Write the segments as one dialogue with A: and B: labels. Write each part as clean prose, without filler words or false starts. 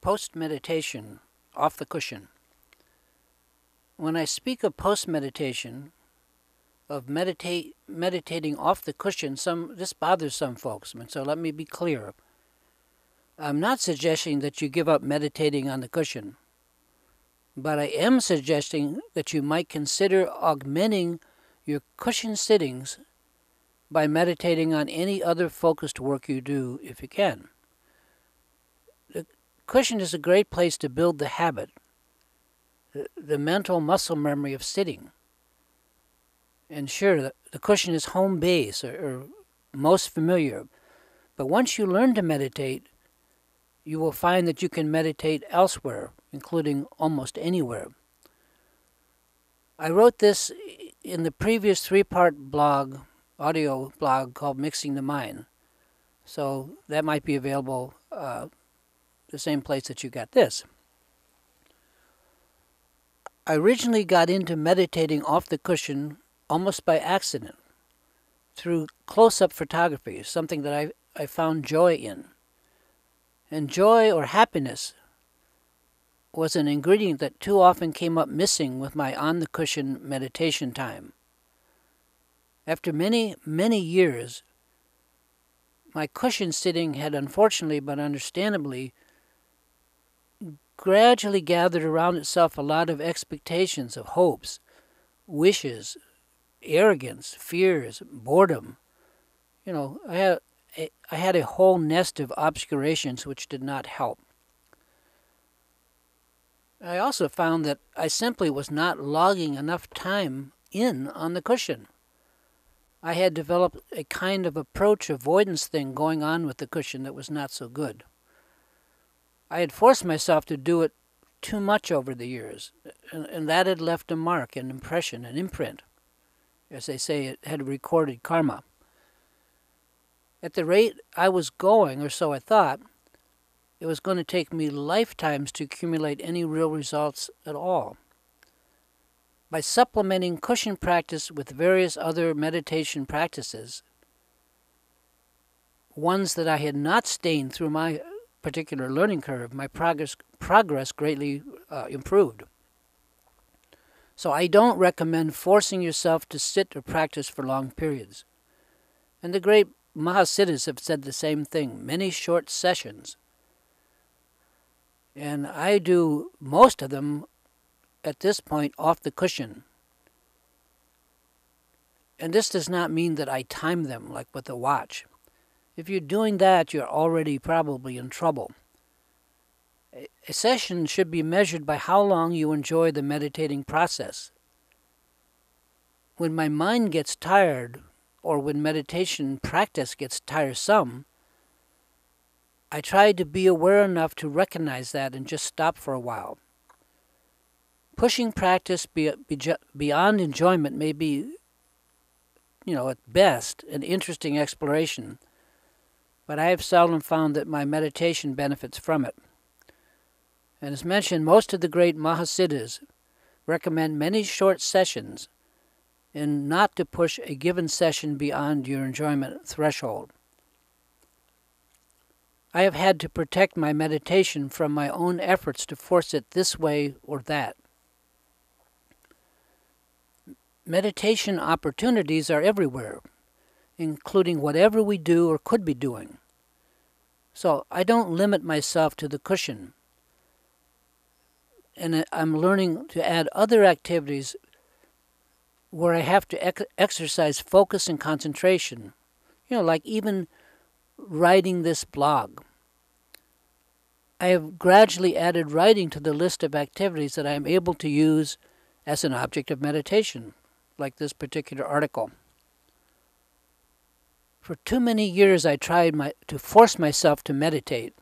A: Post-meditation, off the cushion. When I speak of post-meditation, of meditating off the cushion, this bothers some folks, and so let me be clear. I'm not suggesting that you give up meditating on the cushion, but I am suggesting that you might consider augmenting your cushion sittings by meditating on any other focused work you do if you can. The cushion is a great place to build the habit, the mental muscle memory of sitting. And sure, the cushion is home base or most familiar, but once you learn to meditate, you will find that you can meditate elsewhere, including almost anywhere. I wrote this in the previous 3-part blog, audio blog called Mixing the Mind, so that might be available the same place that you got this. I originally got into meditating off the cushion almost by accident, through close-up photography, something that I found joy in. And joy or happiness was an ingredient that too often came up missing with my on-the-cushion meditation time. After many, many years, my cushion sitting had unfortunately but understandably gradually gathered around itself a lot of expectations, of hopes, wishes, arrogance, fears, boredom. I had a whole nest of obscurations which did not help. I also found that I simply was not logging enough time in on the cushion. I had developed a kind of approach avoidance thing going on with the cushion that was not so good. I had forced myself to do it too much over the years, and that had left a mark, an impression, an imprint. As they say, it had recorded karma. At the rate I was going, or so I thought, it was going to take me lifetimes to accumulate any real results at all. By supplementing cushion practice with various other meditation practices, ones that I had not stained through my particular learning curve, my progress greatly improved. So I don't recommend forcing yourself to sit or practice for long periods. And the great Mahasiddhas have said the same thing, many short sessions. And I do most of them at this point off the cushion. And this does not mean that I time them like with a watch. If you're doing that, you're already probably in trouble. A session should be measured by how long you enjoy the meditating process. When my mind gets tired, or when meditation practice gets tiresome, I try to be aware enough to recognize that and just stop for a while. Pushing practice beyond enjoyment may be, at best, an interesting exploration, but I have seldom found that my meditation benefits from it. And as mentioned, most of the great Mahasiddhas recommend many short sessions and not to push a given session beyond your enjoyment threshold. I have had to protect my meditation from my own efforts to force it this way or that. Meditation opportunities are everywhere, including whatever we do or could be doing. So I don't limit myself to the cushion. And I'm learning to add other activities where I have to exercise focus and concentration. Like even writing this blog. I have gradually added writing to the list of activities that I am able to use as an object of meditation, like this particular article. For too many years I tried to force myself to meditate,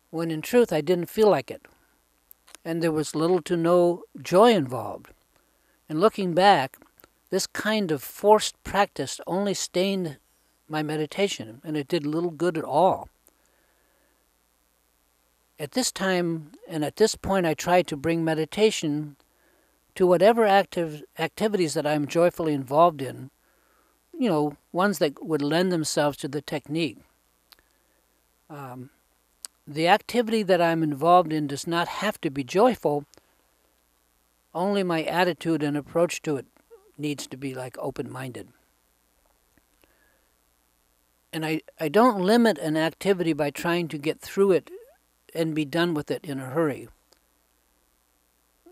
A: when in truth I didn't feel like it, and there was little to no joy involved. And looking back, this kind of forced practice only stained my meditation, and it did little good at all. At this time and at this point, I try to bring meditation to whatever activities that I'm joyfully involved in, ones that would lend themselves to the technique. The activity that I'm involved in does not have to be joyful. Only my attitude and approach to it needs to be like open-minded. And I don't limit an activity by trying to get through it and be done with it in a hurry.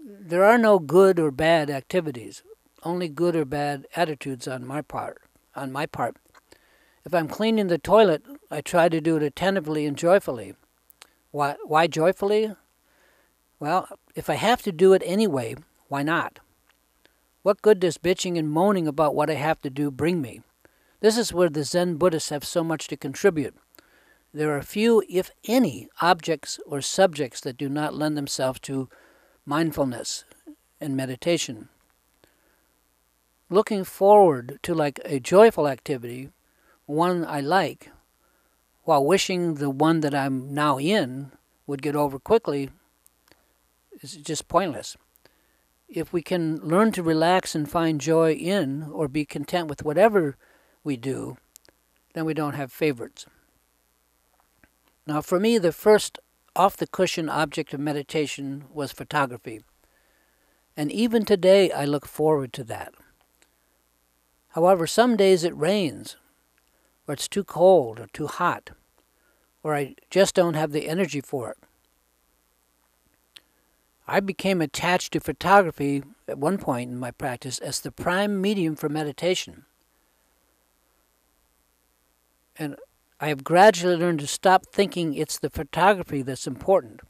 A: There are no good or bad activities, only good or bad attitudes on my part. If I'm cleaning the toilet, I try to do it attentively and joyfully. Why joyfully? Well, if I have to do it anyway, why not? What good does bitching and moaning about what I have to do bring me? This is where the Zen Buddhists have so much to contribute. There are few, if any, objects or subjects that do not lend themselves to mindfulness and meditation. Looking forward to like a joyful activity, one I like, while wishing the one that I'm now in would get over quickly, is just pointless. If we can learn to relax and find joy in or be content with whatever we do, then we don't have favorites. Now for me, the first off-the-cushion object of meditation was photography. And even today, I look forward to that. However, some days it rains, or it's too cold or too hot, or I just don't have the energy for it. I became attached to photography at one point in my practice as the prime medium for meditation. And I have gradually learned to stop thinking it's the photography that's important,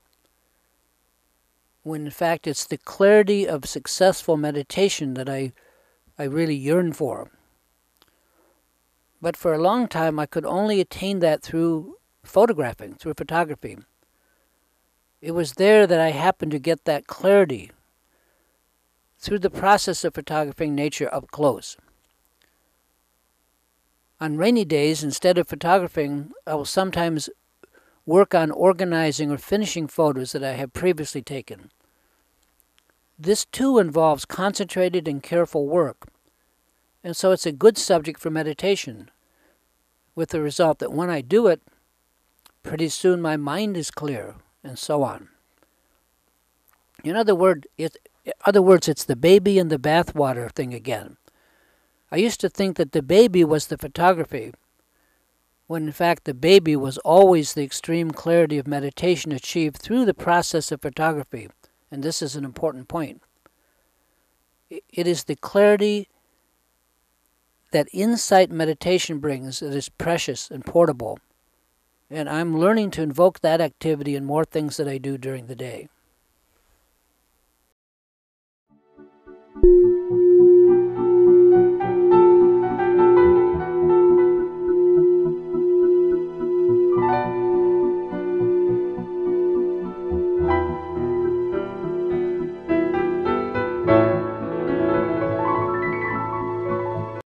A: when in fact it's the clarity of successful meditation that I really yearn for. But for a long time I could only attain that through photographing, through photography. It was there that I happened to get that clarity through the process of photographing nature up close. On rainy days, instead of photographing, I will sometimes work on organizing or finishing photos that I have previously taken. This too involves concentrated and careful work, and so it's a good subject for meditation, with the result that when I do it, pretty soon my mind is clear, and so on. In other words, it's the baby and the bathwater thing again. I used to think that the baby was the photography, when in fact the baby was always the extreme clarity of meditation achieved through the process of photography, and this is an important point. It is the clarity that insight meditation brings that is precious and portable, and I'm learning to invoke that activity in more things that I do during the day.